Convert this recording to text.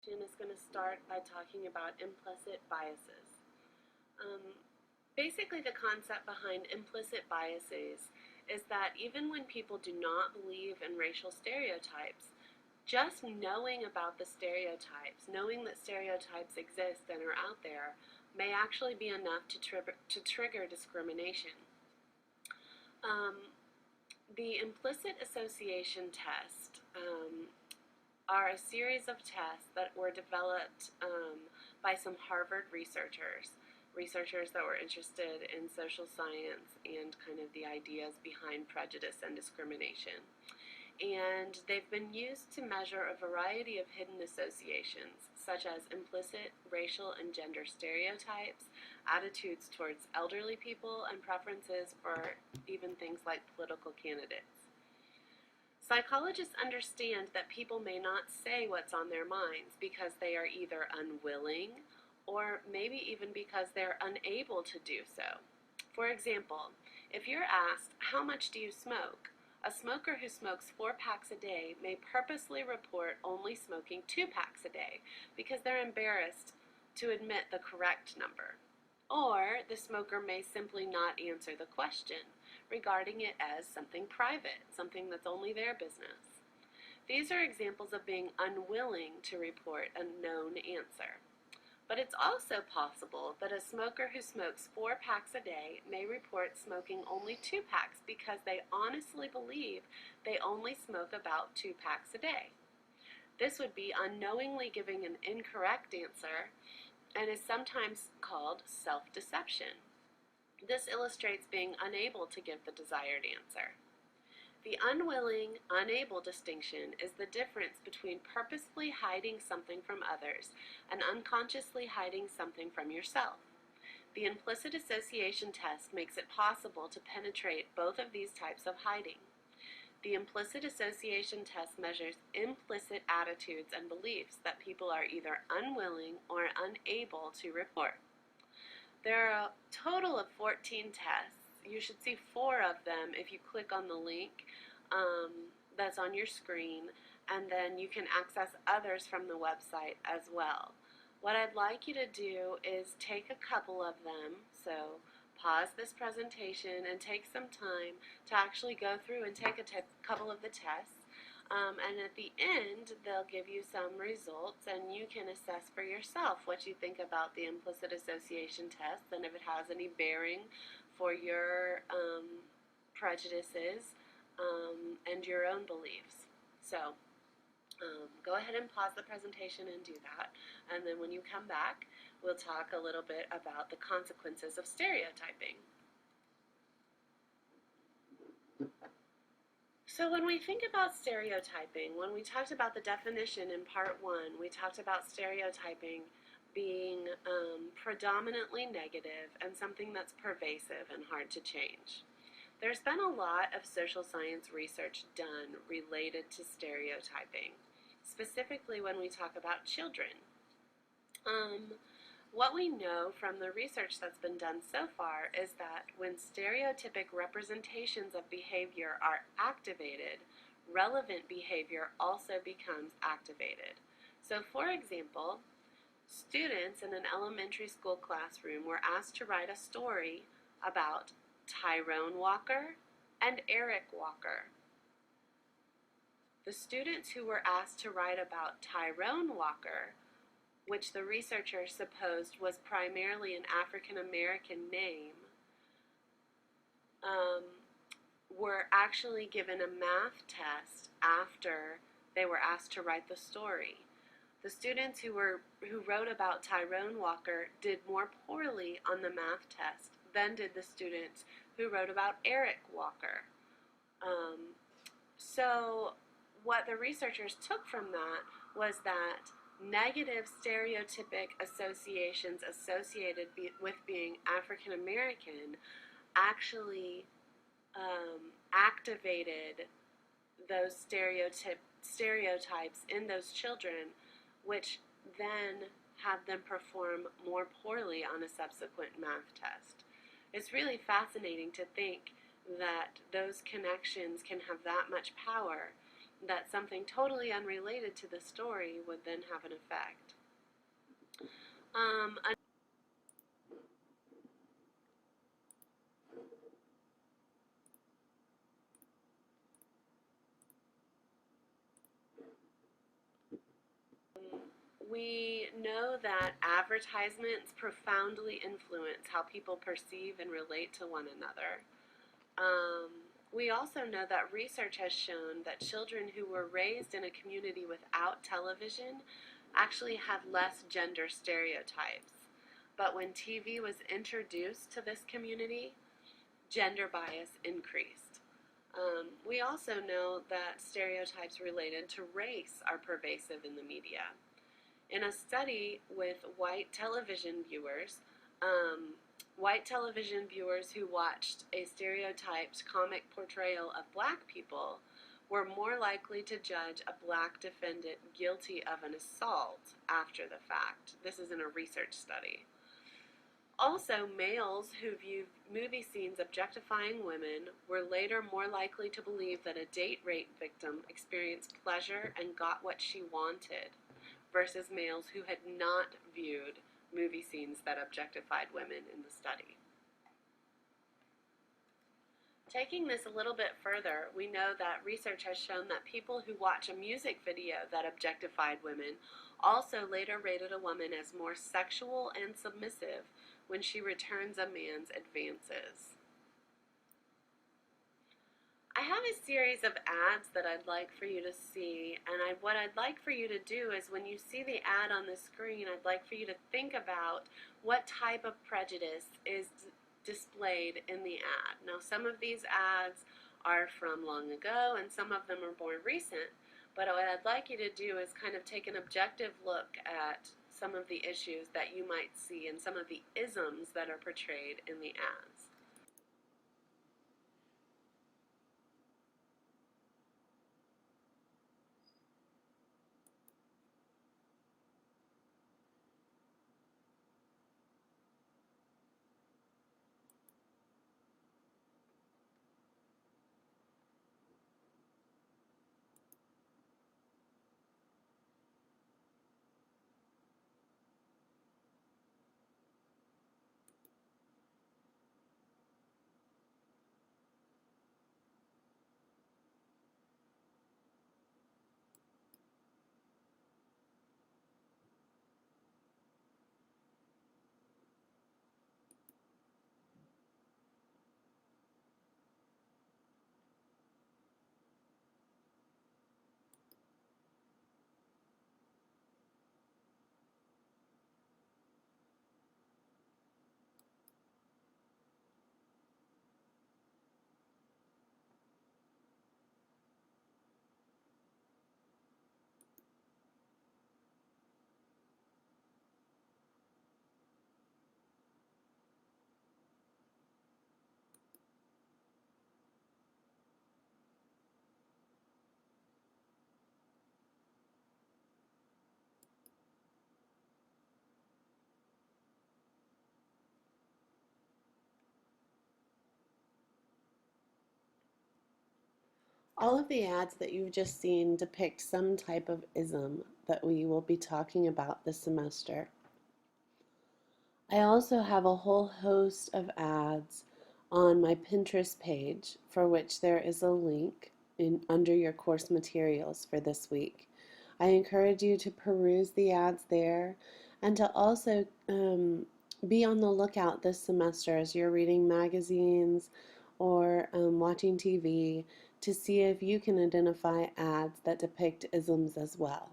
Is going to start by talking about implicit biases. Basically, the concept behind implicit biases is that even when people do not believe in racial stereotypes, just knowing about the stereotypes, knowing that stereotypes exist and are out there, may actually be enough to trigger discrimination. The implicit association test are a series of tests that were developed by some Harvard researchers that were interested in social science and kind of the ideas behind prejudice and discrimination. And they've been used to measure a variety of hidden associations, such as implicit racial and gender stereotypes, attitudes towards elderly people, and preferences for even things like political candidates. Psychologists understand that people may not say what's on their minds because they are either unwilling or maybe even because they're unable to do so. For example, if you're asked, "How much do you smoke?" a smoker who smokes 4 packs a day may purposely report only smoking 2 packs a day because they're embarrassed to admit the correct number. Or the smoker may simply not answer the question, regarding it as something private, something that's only their business. These are examples of being unwilling to report a known answer. But it's also possible that a smoker who smokes 4 packs a day may report smoking only 2 packs because they honestly believe they only smoke about 2 packs a day. This would be unknowingly giving an incorrect answer and is sometimes called self-deception. This illustrates being unable to give the desired answer. The unwilling, unable distinction is the difference between purposefully hiding something from others and unconsciously hiding something from yourself. The implicit association test makes it possible to penetrate both of these types of hiding. The implicit association test measures implicit attitudes and beliefs that people are either unwilling or unable to report. There are a total of 14 tests. You should see 4 of them if you click on the link that's on your screen, and then you can access others from the website as well. What I'd like you to do is take a couple of them, so pause this presentation and take some time to actually go through and take a couple of the tests. And at the end, they'll give you some results, and you can assess for yourself what you think about the implicit association test and if it has any bearing for your prejudices and your own beliefs. So go ahead and pause the presentation and do that. And then when you come back, we'll talk a little bit about the consequences of stereotyping. So when we think about stereotyping, when we talked about the definition in part 1, we talked about stereotyping being predominantly negative and something that's pervasive and hard to change. There's been a lot of social science research done related to stereotyping, specifically when we talk about children. What we know from the research that's been done so far is that when stereotypic representations of behavior are activated, relevant behavior also becomes activated. So for example, students in an elementary school classroom were asked to write a story about Tyrone Walker and Eric Walker. The students who were asked to write about Tyrone Walker, which the researchers supposed was primarily an African American name, were actually given a math test after they were asked to write the story. The students who wrote about Tyrone Walker did more poorly on the math test than did the students who wrote about Eric Walker. So what the researchers took from that was that negative stereotypic associations associated with being African American actually activated those stereotypes in those children, which then had them perform more poorly on a subsequent math test. It's really fascinating to think that those connections can have that much power that something totally unrelated to the story would then have an effect. Um, we know that advertisements profoundly influence how people perceive and relate to one another. Um, we also know that research has shown that children who were raised in a community without television actually had less gender stereotypes. But when TV was introduced to this community, gender bias increased. We also know that stereotypes related to race are pervasive in the media. In a study with white television viewers who watched a stereotyped comic portrayal of black people were more likely to judge a black defendant guilty of an assault after the fact. This is in a research study. Also, males who viewed movie scenes objectifying women were later more likely to believe that a date rape victim experienced pleasure and got what she wanted, versus males who had not viewed movie scenes that objectified women in the study. Taking this a little bit further, we know that research has shown that people who watch a music video that objectified women also later rated a woman as more sexual and submissive when she returns a man's advances. I have a series of ads that I'd like for you to see, and what I'd like for you to do is when you see the ad on the screen, I'd like for you to think about what type of prejudice is displayed in the ad. Now, some of these ads are from long ago, and some of them are more recent, but what I'd like you to do is kind of take an objective look at some of the issues that you might see and some of the isms that are portrayed in the ads. All of the ads that you've just seen depict some type of ism that we will be talking about this semester. I also have a whole host of ads on my Pinterest page for which there is a link under your course materials for this week. I encourage you to peruse the ads there and to also be on the lookout this semester as you're reading magazines or watching TV to see if you can identify ads that depict isms as well.